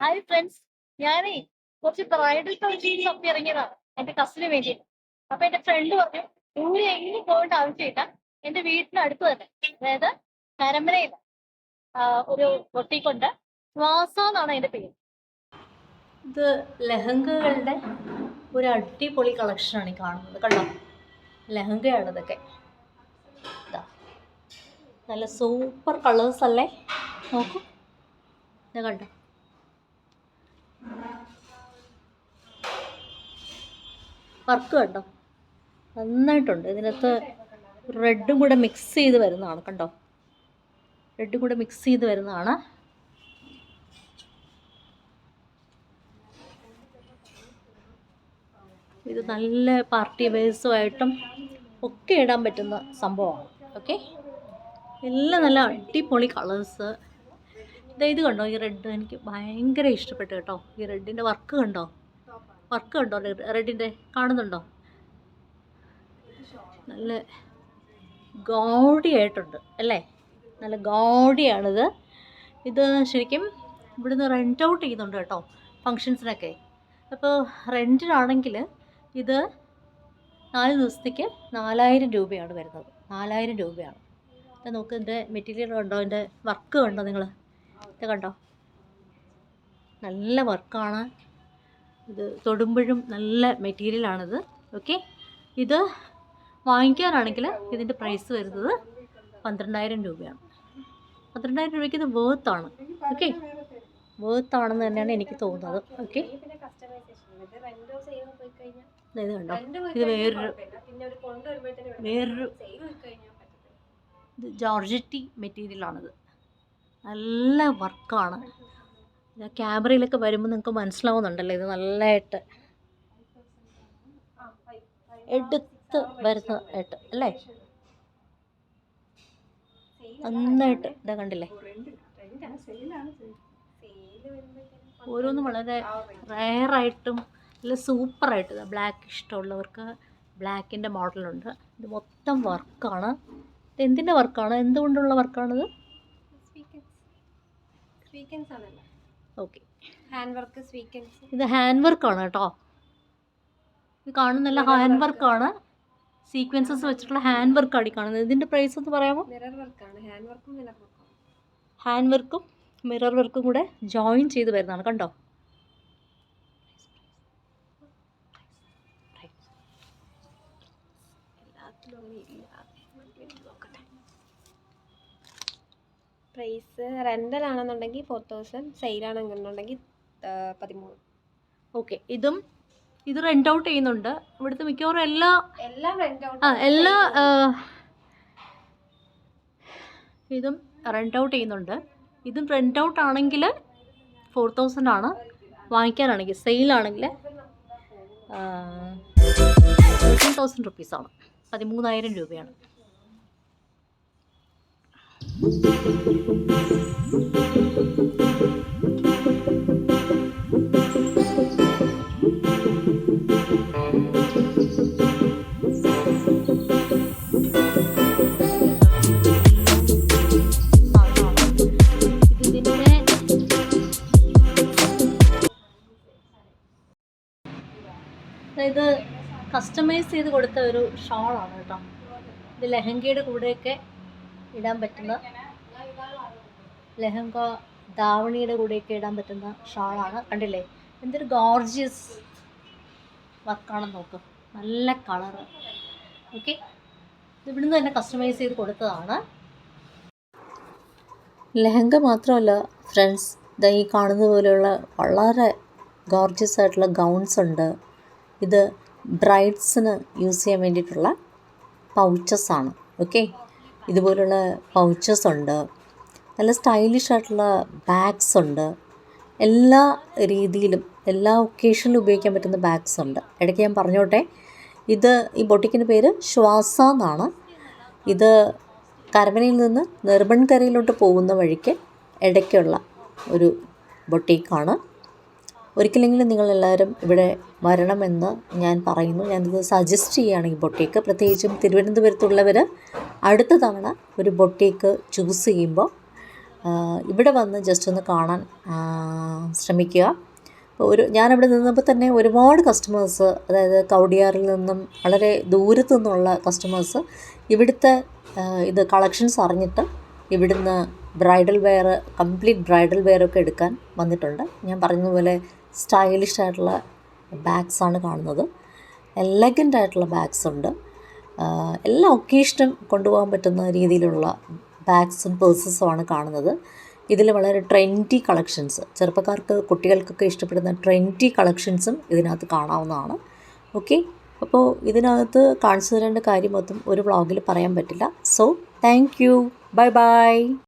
Hi friends, ഞാനേ കുറച്ച് bridal collections ഒക്കെ ഇറങ്ങിയതാണ് എന്റെ കസിന് വേണ്ടി. അപ്പൊ എന്റെ ഫ്രണ്ട് പറഞ്ഞു ദൂരെ എങ്ങും പോകേണ്ട ആവശ്യമില്ല, എന്റെ വീടിന് അടുത്ത് തന്നെ, അതായത് കരമനയിൽ ഒരു ബൊട്ടീക്കുണ്ട്. ശ്വാസ എന്നാണ് അതിന്റെ പേര്. ഇത് ലെഹങ്കകളുടെ ഒരു അടിപൊളി കളക്ഷനാണ് ഈ കാണുന്നത്. കണ്ടോ, ലെഹങ്കയാണ് ഇതൊക്കെ. നല്ല സൂപ്പർ കളേഴ്സ് അല്ലേ, നോക്കൂ. ഇത് കണ്ടോ, വർക്ക് കണ്ടോ, നന്നായിട്ടുണ്ട്. ഇതിനകത്ത് റെഡും കൂടെ മിക്സ് ചെയ്ത് വരുന്നതാണ്. കണ്ടോ, റെഡും കൂടെ മിക്സ് ചെയ്ത് വരുന്നതാണ്. ഇത് നല്ല പാർട്ടി വെയർസുമായിട്ടും ഒക്കെ ഇടാൻ പറ്റുന്ന സംഭവമാണ്. ഓക്കെ, എല്ലാം നല്ല അടിപൊളി കളേഴ്സ്. ഇത് കണ്ടോ, ഈ റെഡ് എനിക്ക് ഭയങ്കര ഇഷ്ടപ്പെട്ടു കേട്ടോ. ഈ റെഡിൻ്റെ വർക്ക് കണ്ടോ, വർക്ക് കണ്ടോ, റെഡിൻ്റെ കാണുന്നുണ്ടോ? നല്ല ഗോഡി ആയിട്ടുണ്ട് അല്ലേ, നല്ല ഗോഡിയാണിത്. ഇത് ശരിക്കും ഇവിടുന്ന് റെൻ്റ് ഔട്ട് ചെയ്യുന്നുണ്ട് കേട്ടോ, ഫങ്ഷൻസിനൊക്കെ. അപ്പോൾ റെൻറ്റിനാണെങ്കിൽ ഇത് 4 ദിവസത്തേക്ക് 4000 രൂപയാണ് വരുന്നത്. 4000 രൂപയാണ്. ഇത് നോക്ക്, ഇതിൻ്റെ മെറ്റീരിയൽ കണ്ടോ, ഇതിൻ്റെ വർക്ക് കണ്ടോ നിങ്ങൾ? ഇത് കണ്ടോ, നല്ല വർക്കാണ്. ഇത് തൊടുമ്പോഴും നല്ല മെറ്റീരിയലാണിത്. ഓക്കെ, ഇത് വാങ്ങിക്കാനാണെങ്കിൽ ഇതിൻ്റെ പ്രൈസ് വരുന്നത് 12000 രൂപയാണ്. 12000 രൂപയ്ക്ക് ഇത് വേർത്താണ്. ഓക്കെ, വേർത്താണെന്ന് തന്നെയാണ് എനിക്ക് തോന്നുന്നത്. ഓക്കെ, ഇത് കണ്ടോ, ഇത് വേറൊരു ഇത് ജോർജറ്റി മെറ്റീരിയലാണിത്. നല്ല വർക്കാണ്. ക്യാമറയിലൊക്കെ വരുമ്പോൾ നിങ്ങൾക്ക് മനസ്സിലാവുന്നുണ്ടല്ലോ, ഇത് നല്ലതായിട്ട് എടുത്ത് വരുന്ന ആയിട്ട് അല്ലേ, നന്നായിട്ട്. ഇതാ കണ്ടില്ലേ, ഓരോന്നും വളരെ റെയറായിട്ടും നല്ല സൂപ്പറായിട്ട്. ബ്ലാക്ക് ഇഷ്ടമുള്ളവർക്ക് ബ്ലാക്കിൻ്റെ മോഡലുണ്ട്. ഇത് മൊത്തം വർക്കാണ്. ഇത് എന്തിൻ്റെ വർക്കാണ്, എന്തുകൊണ്ടുള്ള വർക്കാണിത്? ഓക്കെ, ഇത് ഹാൻഡ് വർക്കാണ് കേട്ടോ. ഇത് കാണുന്നില്ല, ഹാൻഡ് വർക്കാണ്. സീക്വൻസസ് വെച്ചിട്ടുള്ള ഹാൻഡ് വർക്കാണ് ഈ കാണുന്നത്. ഇതിൻ്റെ പ്രൈസ് ഒന്ന് പറയാമോ? ഹാൻഡ് വർക്കും മിറർ വർക്കും കൂടെ ജോയിൻ ചെയ്ത് വരുന്നതാണ്. കണ്ടോ, പ്രൈസ് റെൻ്റൽ ആണെന്നുണ്ടെങ്കിൽ 4000, സെയിലാണെന്നുണ്ടെങ്കിൽ 13. ഓക്കെ, ഇത് റെൻ്റ് ഔട്ട് ചെയ്യുന്നുണ്ട്. ഇവിടുത്തെ മിക്കവാറും എല്ലാം റെൻ്റ് ഔട്ട് ഇതും റെൻ്റ് ഔട്ട് ചെയ്യുന്നുണ്ട്. ഇതും റെൻ്റ് ഔട്ട് ആണെങ്കിൽ 4000 ആണ്. വാങ്ങിക്കാനാണെങ്കിൽ, സെയിലാണെങ്കിൽ 13,000 റുപ്പീസാണ്. 13,000 രൂപയാണ്. ഇത് കസ്റ്റമൈസ് ചെയ്ത് കൊടുത്ത ഒരു ഷോളാണ് കേട്ടോ. ഇത് ലെഹങ്കയുടെ കൂടെയൊക്കെ ഇടാൻ പറ്റുന്ന, ലെഹങ്ക ദാവണിയുടെ കൂടെയൊക്കെ ഇടാൻ പറ്റുന്ന ഷോളാണ്. കണ്ടില്ലേ, എന്തൊരു ഗോർജിയസ് വർക്കാണെന്ന് നോക്ക്, നല്ല കളറ്. ഓക്കെ, ഇവിടുന്ന് തന്നെ കസ്റ്റമൈസ് ചെയ്ത് കൊടുത്തതാണ്. ലെഹങ്ക മാത്രമല്ല ഫ്രണ്ട്സ്, ഇതാ ഈ കാണുന്നത് പോലെയുള്ള വളരെ ഗോർജിയസ് ആയിട്ടുള്ള ഗൗൺസ് ഉണ്ട്. ഇത് ബ്രൈഡ്സിന് യൂസ് ചെയ്യാൻ വേണ്ടിയിട്ടുള്ള പൗച്ചസാണ്. ഓക്കെ, ഇതുപോലുള്ള പൗച്ചസ് ഉണ്ട്. നല്ല സ്റ്റൈലിഷ് ആയിട്ടുള്ള ബാഗ്സ് ഉണ്ട്. എല്ലാ രീതിയിലും എല്ലാ ഒക്കേഷനിലും ഉപയോഗിക്കാൻ പറ്റുന്ന ബാഗ്സ് ഉണ്ട്. ഇടയ്ക്ക് ഞാൻ പറഞ്ഞോട്ടെ, ഈ ബൊട്ടിക്കിൻ്റെ പേര് ശ്വാസ എന്നാണ്. ഇത് കരമനയിൽ നിന്ന് നെർബൺകരയിലോട്ട് പോകുന്ന വഴിക്ക് ഇടയ്ക്കുള്ള ഒരു ബൊട്ടീക്കാണ്. ഒരിക്കലെങ്കിലും നിങ്ങളെല്ലാവരും ഇവിടെ വരണമെന്ന് ഞാൻ പറയുന്നു. ഞാനിത് സജസ്റ്റ് ചെയ്യുകയാണ് ഈ ബൊട്ടീക്ക്. പ്രത്യേകിച്ചും തിരുവനന്തപുരത്തുള്ളവർ അടുത്ത തവണ ഒരു ബൊട്ടീക്ക് ചൂസ് ചെയ്യുമ്പോൾ ഇവിടെ വന്ന് ജസ്റ്റ് ഒന്ന് കാണാൻ ശ്രമിക്കുക. ഞാനവിടെ നിന്നപ്പോൾ തന്നെ ഒരുപാട് കസ്റ്റമേഴ്സ്, അതായത് കവടിയാറിൽ നിന്നും വളരെ ദൂരത്തു നിന്നുള്ള കസ്റ്റമേഴ്സ് ഇവിടുത്തെ ഇത് കളക്ഷൻസ് അറിഞ്ഞിട്ട് ഇവിടുന്ന് ബ്രൈഡൽ വെയർ, കംപ്ലീറ്റ് ബ്രൈഡൽ വെയറൊക്കെ എടുക്കാൻ വന്നിട്ടുണ്ട്. ഞാൻ പറഞ്ഞതുപോലെ സ്റ്റൈലിഷ് ആയിട്ടുള്ള ബാഗ്സാണ് കാണുന്നത്. എലഗൻ്റ് ആയിട്ടുള്ള ബാഗ്സ് ഉണ്ട്. എല്ലാ ഒക്കേഷനും കൊണ്ടുപോകാൻ പറ്റുന്ന രീതിയിലുള്ള ബാഗ്സും പേഴ്സസുമാണ് കാണുന്നത്. ഇതിൽ വളരെ ട്രെൻഡി കളക്ഷൻസ്, ചെറുപ്പക്കാർക്ക് കുട്ടികൾക്കൊക്കെ ഇഷ്ടപ്പെടുന്ന ട്രെൻഡി കളക്ഷൻസും ഇതിനകത്ത് കാണാവുന്നതാണ്. ഓക്കെ, അപ്പോൾ ഇതിനകത്ത് കാണിച്ചു തരേണ്ട കാര്യം മൊത്തം ഒരു വ്ളോഗിൽ പറയാൻ പറ്റില്ല. So thank you, bye bye.